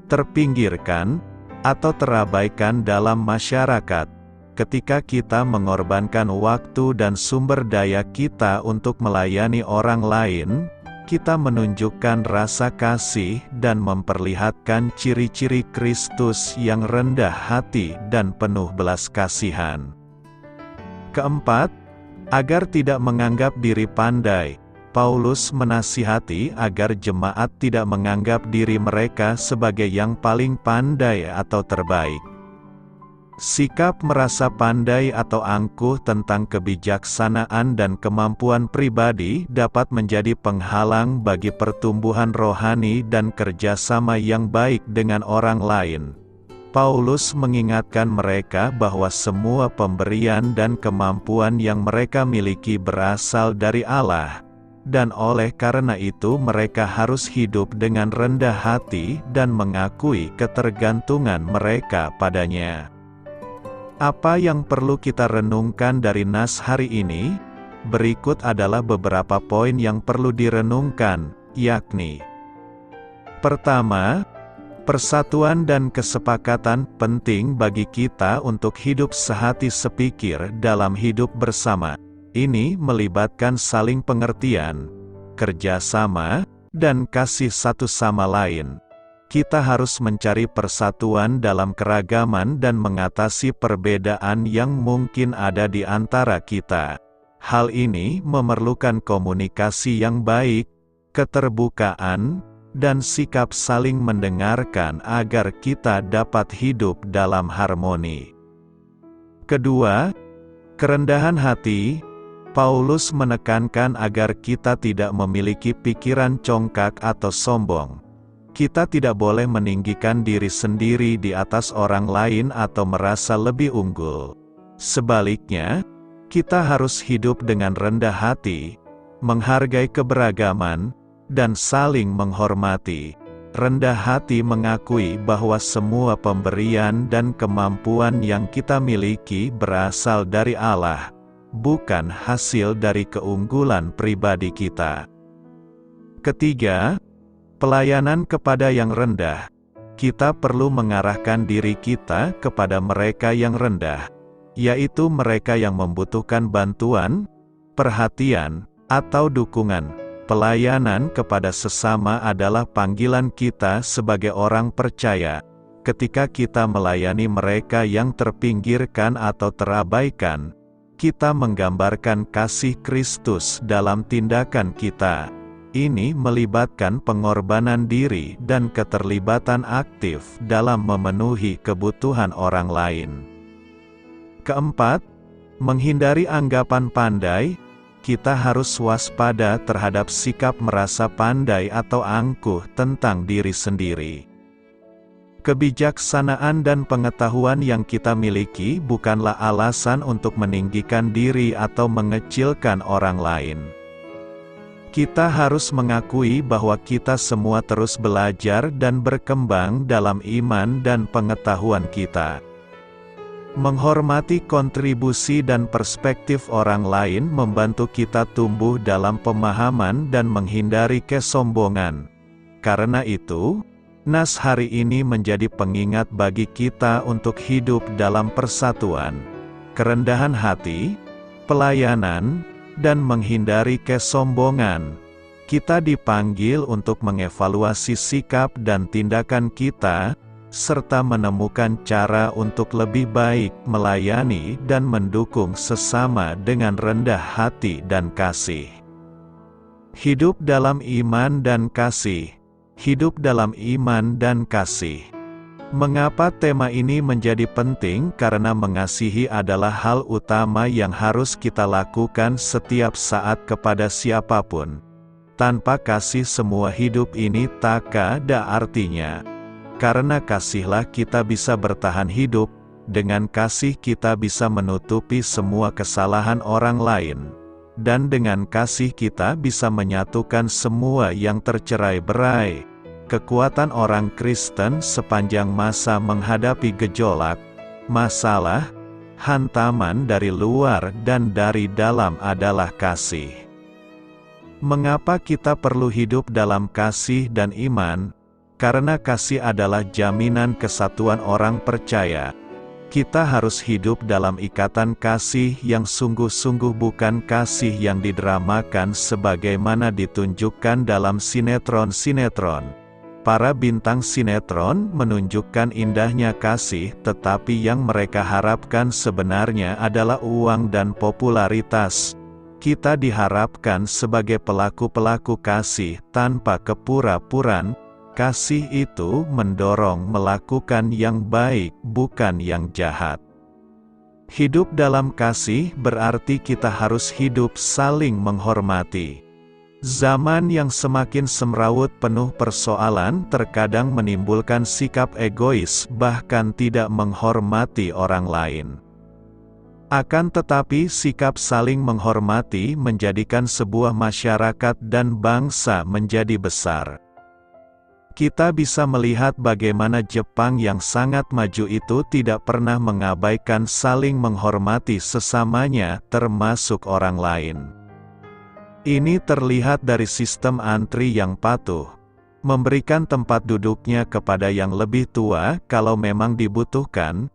terpinggirkan, atau terabaikan dalam masyarakat. Ketika kita mengorbankan waktu dan sumber daya kita untuk melayani orang lain, kita menunjukkan rasa kasih dan memperlihatkan ciri-ciri Kristus yang rendah hati dan penuh belas kasihan. Keempat, agar tidak menganggap diri pandai, Paulus menasihati agar jemaat tidak menganggap diri mereka sebagai yang paling pandai atau terbaik. Sikap merasa pandai atau angkuh tentang kebijaksanaan dan kemampuan pribadi dapat menjadi penghalang bagi pertumbuhan rohani dan kerjasama yang baik dengan orang lain. Paulus mengingatkan mereka bahwa semua pemberian dan kemampuan yang mereka miliki berasal dari Allah, dan oleh karena itu mereka harus hidup dengan rendah hati dan mengakui ketergantungan mereka padanya. Apa yang perlu kita renungkan dari nas hari ini? Berikut adalah beberapa poin yang perlu direnungkan, yakni: pertama, persatuan dan kesepakatan penting bagi kita untuk hidup sehati sepikir dalam hidup bersama. Ini melibatkan saling pengertian, kerjasama, dan kasih satu sama lain. Kita harus mencari persatuan dalam keragaman dan mengatasi perbedaan yang mungkin ada di antara kita. Hal ini memerlukan komunikasi yang baik, keterbukaan, dan sikap saling mendengarkan agar kita dapat hidup dalam harmoni. Kedua, kerendahan hati. Paulus menekankan agar kita tidak memiliki pikiran congkak atau sombong. Kita tidak boleh meninggikan diri sendiri di atas orang lain atau merasa lebih unggul. Sebaliknya, kita harus hidup dengan rendah hati, menghargai keberagaman, dan saling menghormati. Rendah hati mengakui bahwa semua pemberian dan kemampuan yang kita miliki berasal dari Allah, bukan hasil dari keunggulan pribadi kita. Ketiga, pelayanan kepada yang rendah. Kita perlu mengarahkan diri kita kepada mereka yang rendah, yaitu mereka yang membutuhkan bantuan, perhatian, atau dukungan. Pelayanan kepada sesama adalah panggilan kita sebagai orang percaya. Ketika kita melayani mereka yang terpinggirkan atau terabaikan, kita menggambarkan kasih Kristus dalam tindakan kita. Ini melibatkan pengorbanan diri dan keterlibatan aktif dalam memenuhi kebutuhan orang lain. Keempat, menghindari anggapan pandai. Kita harus waspada terhadap sikap merasa pandai atau angkuh tentang diri sendiri. Kebijaksanaan dan pengetahuan yang kita miliki bukanlah alasan untuk meninggikan diri atau mengecilkan orang lain. Kita harus mengakui bahwa kita semua terus belajar dan berkembang dalam iman dan pengetahuan kita. Menghormati kontribusi dan perspektif orang lain membantu kita tumbuh dalam pemahaman dan menghindari kesombongan. Karena itu, Nas hari ini menjadi pengingat bagi kita untuk hidup dalam persatuan, kerendahan hati, pelayanan, dan menghindari kesombongan. Kita dipanggil untuk mengevaluasi sikap dan tindakan kita, serta menemukan cara untuk lebih baik melayani dan mendukung sesama dengan rendah hati dan kasih. Hidup dalam iman dan kasih. Hidup dalam iman dan kasih. Mengapa tema ini menjadi penting? Karena mengasihi adalah hal utama yang harus kita lakukan setiap saat kepada siapapun. Tanpa kasih semua hidup ini tak ada artinya. Karena kasihlah kita bisa bertahan hidup, dengan kasih kita bisa menutupi semua kesalahan orang lain. Dan dengan kasih kita bisa menyatukan semua yang tercerai-berai. Kekuatan orang Kristen sepanjang masa menghadapi gejolak, masalah, hantaman dari luar dan dari dalam adalah kasih. Mengapa kita perlu hidup dalam kasih dan iman? Karena kasih adalah jaminan kesatuan orang percaya. Kita harus hidup dalam ikatan kasih yang sungguh-sungguh, bukan kasih yang didramakan sebagaimana ditunjukkan dalam sinetron-sinetron. Para bintang sinetron menunjukkan indahnya kasih, tetapi yang mereka harapkan sebenarnya adalah uang dan popularitas. Kita diharapkan sebagai pelaku-pelaku kasih tanpa kepura-puraan. Kasih itu mendorong melakukan yang baik, bukan yang jahat. Hidup dalam kasih berarti kita harus hidup saling menghormati. Zaman yang semakin semrawut penuh persoalan terkadang menimbulkan sikap egois, bahkan tidak menghormati orang lain. Akan tetapi sikap saling menghormati menjadikan sebuah masyarakat dan bangsa menjadi besar. Kita bisa melihat bagaimana Jepang yang sangat maju itu tidak pernah mengabaikan saling menghormati sesamanya, termasuk orang lain. Ini terlihat dari sistem antri yang patuh, memberikan tempat duduknya kepada yang lebih tua kalau memang dibutuhkan,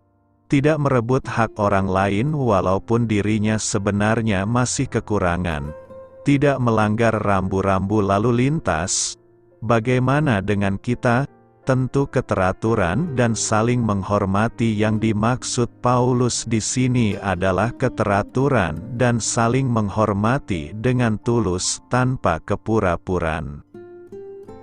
tidak merebut hak orang lain walaupun dirinya sebenarnya masih kekurangan, tidak melanggar rambu-rambu lalu lintas. Bagaimana dengan kita? Tentu keteraturan dan saling menghormati yang dimaksud Paulus di sini adalah keteraturan dan saling menghormati dengan tulus tanpa kepura-puraan.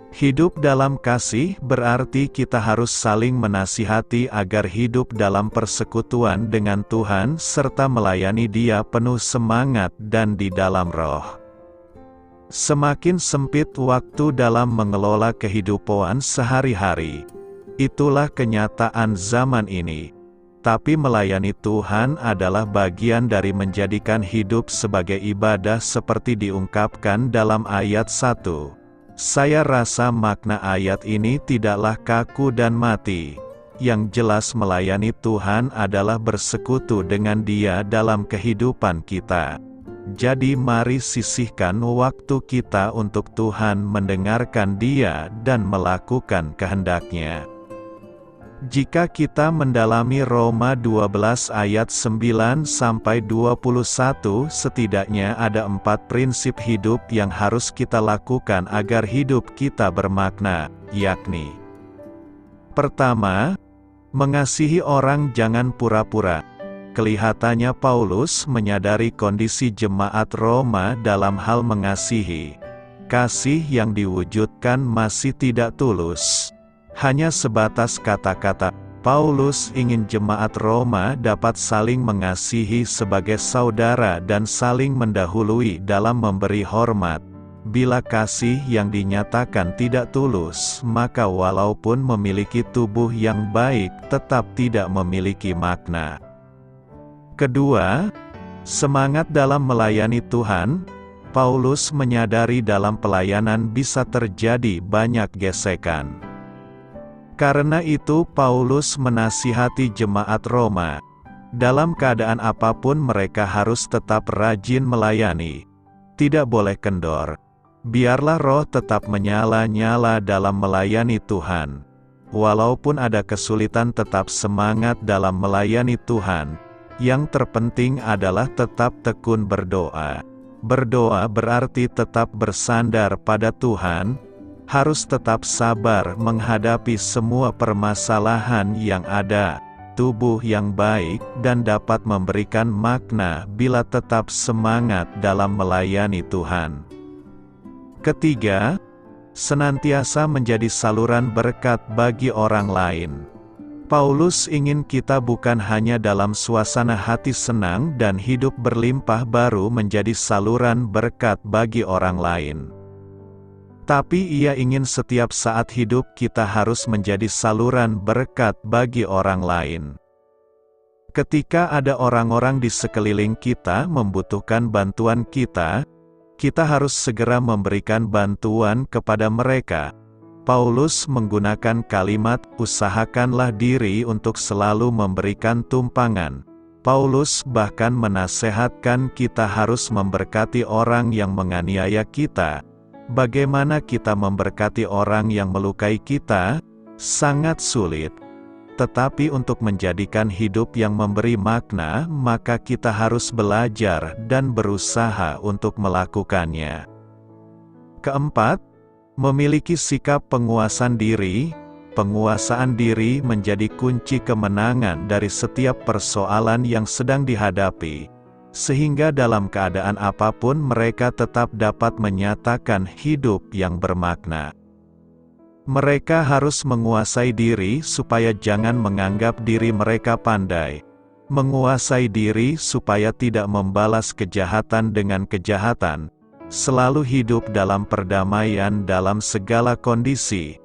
Hidup dalam kasih berarti kita harus saling menasihati agar hidup dalam persekutuan dengan Tuhan serta melayani Dia penuh semangat dan di dalam roh. Semakin sempit waktu dalam mengelola kehidupan sehari-hari. Itulah kenyataan zaman ini. Tapi melayani Tuhan adalah bagian dari menjadikan hidup sebagai ibadah seperti diungkapkan dalam ayat 1. Saya rasa makna ayat ini tidaklah kaku dan mati. Yang jelas melayani Tuhan adalah bersekutu dengan Dia dalam kehidupan kita. Jadi mari sisihkan waktu kita untuk Tuhan, mendengarkan Dia dan melakukan kehendak-Nya. Jika kita mendalami Roma 12 ayat 9-21, setidaknya ada 4 prinsip hidup yang harus kita lakukan agar hidup kita bermakna, yakni: pertama, mengasihi orang jangan pura-pura. Kelihatannya Paulus menyadari kondisi jemaat Roma dalam hal mengasihi. Kasih yang diwujudkan masih tidak tulus. Hanya sebatas kata-kata. Paulus ingin jemaat Roma dapat saling mengasihi sebagai saudara dan saling mendahului dalam memberi hormat. Bila kasih yang dinyatakan tidak tulus, maka walaupun memiliki tubuh yang baik, tetap tidak memiliki makna. Kedua, semangat dalam melayani Tuhan. Paulus menyadari dalam pelayanan bisa terjadi banyak gesekan. Karena itu Paulus menasihati jemaat Roma. Dalam keadaan apapun mereka harus tetap rajin melayani. Tidak boleh kendor. Biarlah roh tetap menyala-nyala dalam melayani Tuhan. Walaupun ada kesulitan, tetap semangat dalam melayani Tuhan. Yang terpenting adalah tetap tekun berdoa. Berdoa berarti tetap bersandar pada Tuhan, harus tetap sabar menghadapi semua permasalahan yang ada, tubuh yang baik, dan dapat memberikan makna bila tetap semangat dalam melayani Tuhan. Ketiga, senantiasa menjadi saluran berkat bagi orang lain. Paulus ingin kita bukan hanya dalam suasana hati senang dan hidup berlimpah baru menjadi saluran berkat bagi orang lain. Tapi ia ingin setiap saat hidup kita harus menjadi saluran berkat bagi orang lain. Ketika ada orang-orang di sekeliling kita membutuhkan bantuan kita harus segera memberikan bantuan kepada mereka. Paulus menggunakan kalimat, usahakanlah diri untuk selalu memberikan tumpangan. Paulus bahkan menasehatkan kita harus memberkati orang yang menganiaya kita. Bagaimana kita memberkati orang yang melukai kita? Sangat sulit. Tetapi untuk menjadikan hidup yang memberi makna, maka kita harus belajar dan berusaha untuk melakukannya. Keempat, memiliki sikap penguasaan diri. Penguasaan diri menjadi kunci kemenangan dari setiap persoalan yang sedang dihadapi, sehingga dalam keadaan apapun mereka tetap dapat menyatakan hidup yang bermakna. Mereka harus menguasai diri supaya jangan menganggap diri mereka pandai. Menguasai diri supaya tidak membalas kejahatan dengan kejahatan. Selalu hidup dalam perdamaian dalam segala kondisi.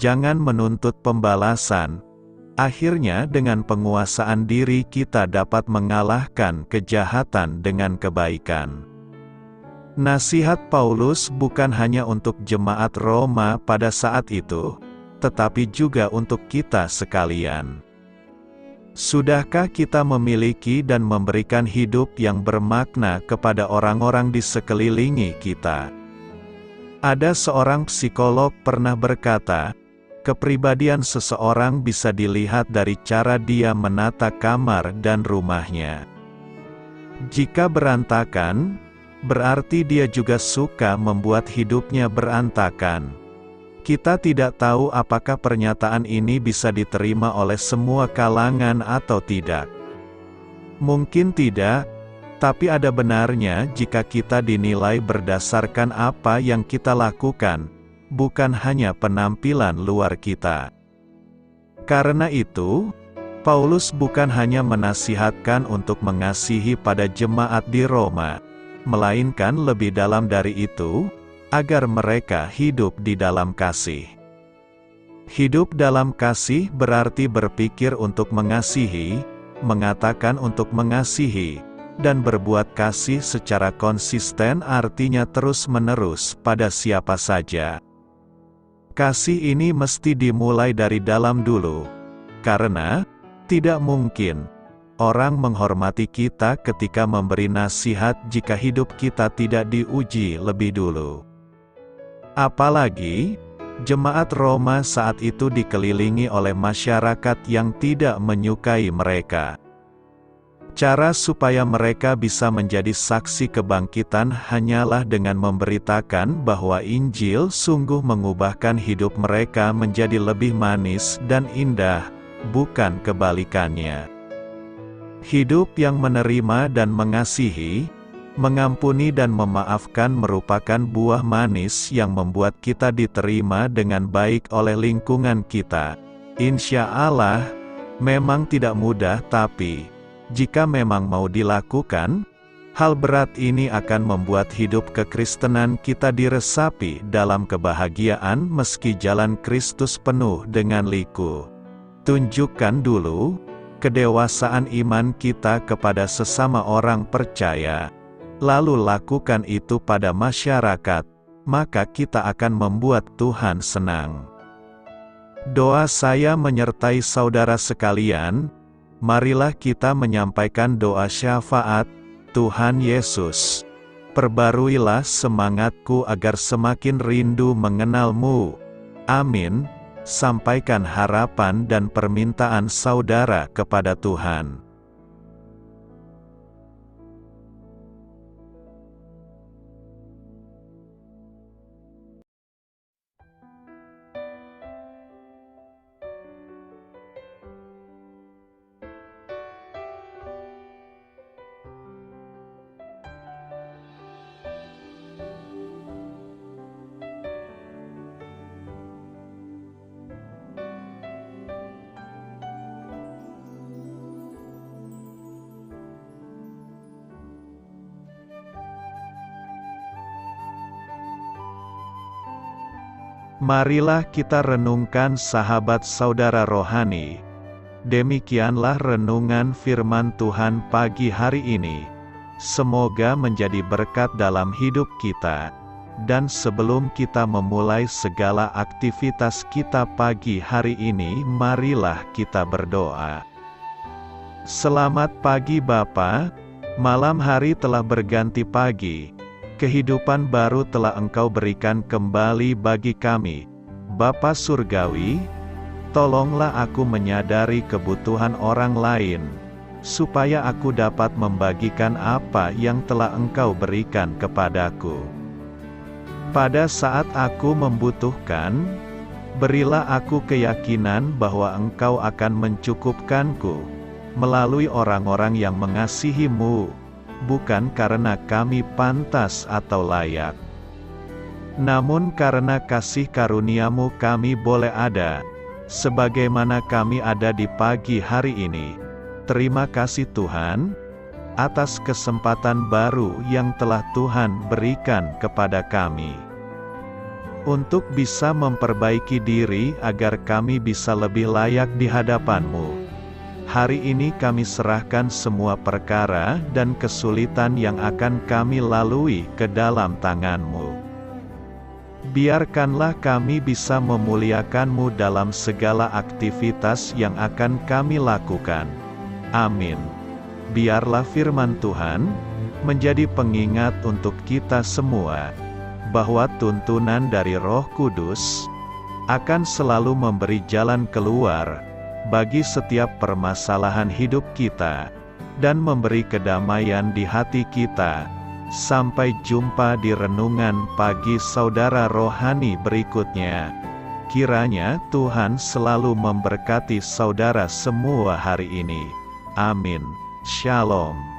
Jangan menuntut pembalasan. Akhirnya dengan penguasaan diri kita dapat mengalahkan kejahatan dengan kebaikan. Nasihat Paulus bukan hanya untuk jemaat Roma pada saat itu, tetapi juga untuk kita sekalian. Sudahkah kita memiliki dan memberikan hidup yang bermakna kepada orang-orang di sekeliling kita? Ada seorang psikolog pernah berkata, kepribadian seseorang bisa dilihat dari cara dia menata kamar dan rumahnya. Jika berantakan, berarti dia juga suka membuat hidupnya berantakan. Kita tidak tahu apakah pernyataan ini bisa diterima oleh semua kalangan atau tidak. Mungkin tidak, tapi ada benarnya jika kita dinilai berdasarkan apa yang kita lakukan, bukan hanya penampilan luar kita. Karena itu, Paulus bukan hanya menasihatkan untuk mengasihi pada jemaat di Roma, melainkan lebih dalam dari itu, agar mereka hidup di dalam kasih. Hidup dalam kasih berarti berpikir untuk mengasihi, mengatakan untuk mengasihi, dan berbuat kasih secara konsisten, artinya terus-menerus pada siapa saja. Kasih ini mesti dimulai dari dalam dulu, karena tidak mungkin orang menghormati kita ketika memberi nasihat jika hidup kita tidak diuji lebih dulu. Apalagi, jemaat Roma saat itu dikelilingi oleh masyarakat yang tidak menyukai mereka. Cara supaya mereka bisa menjadi saksi kebangkitan hanyalah dengan memberitakan bahwa Injil sungguh mengubahkan hidup mereka menjadi lebih manis dan indah, bukan kebalikannya. Hidup yang menerima dan mengasihi, mengampuni dan memaafkan merupakan buah manis yang membuat kita diterima dengan baik oleh lingkungan kita. Insya Allah, memang tidak mudah, tapi jika memang mau dilakukan, Hal berat ini akan membuat hidup kekristenan kita diresapi dalam kebahagiaan meski jalan Kristus penuh dengan liku. Tunjukkan dulu kedewasaan iman kita kepada sesama orang percaya, lalu lakukan itu pada masyarakat, maka kita akan membuat Tuhan senang. Doa saya menyertai saudara sekalian. Marilah kita menyampaikan doa syafaat. Tuhan Yesus, perbaruilah semangatku agar semakin rindu mengenal-Mu. Amin. Sampaikan harapan dan permintaan saudara kepada Tuhan. Marilah kita renungkan sahabat saudara rohani. Demikianlah renungan firman Tuhan pagi hari ini. Semoga menjadi berkat dalam hidup kita. Dan sebelum kita memulai segala aktivitas kita pagi hari ini, marilah kita berdoa. Selamat pagi Bapa, malam hari telah berganti pagi. Kehidupan baru telah Engkau berikan kembali bagi kami. Bapa Surgawi, tolonglah aku menyadari kebutuhan orang lain, supaya aku dapat membagikan apa yang telah Engkau berikan kepadaku. Pada saat aku membutuhkan, berilah aku keyakinan bahwa Engkau akan mencukupkanku, melalui orang-orang yang mengasihi-Mu, bukan karena kami pantas atau layak, namun karena kasih karunia-Mu kami boleh ada, sebagaimana kami ada di pagi hari ini. Terima kasih Tuhan, atas kesempatan baru yang telah Tuhan berikan kepada kami, untuk bisa memperbaiki diri agar kami bisa lebih layak di hadapan-Mu. Hari ini kami serahkan semua perkara dan kesulitan yang akan kami lalui ke dalam tangan-Mu. Biarkanlah kami bisa memuliakan-Mu dalam segala aktivitas yang akan kami lakukan. Amin. Biarlah firman Tuhan menjadi pengingat untuk kita semua, bahwa tuntunan dari Roh Kudus akan selalu memberi jalan keluar bagi setiap permasalahan hidup kita, dan memberi kedamaian di hati kita. Sampai jumpa di renungan pagi saudara rohani berikutnya. Kiranya Tuhan selalu memberkati saudara semua hari ini. Amin. Shalom.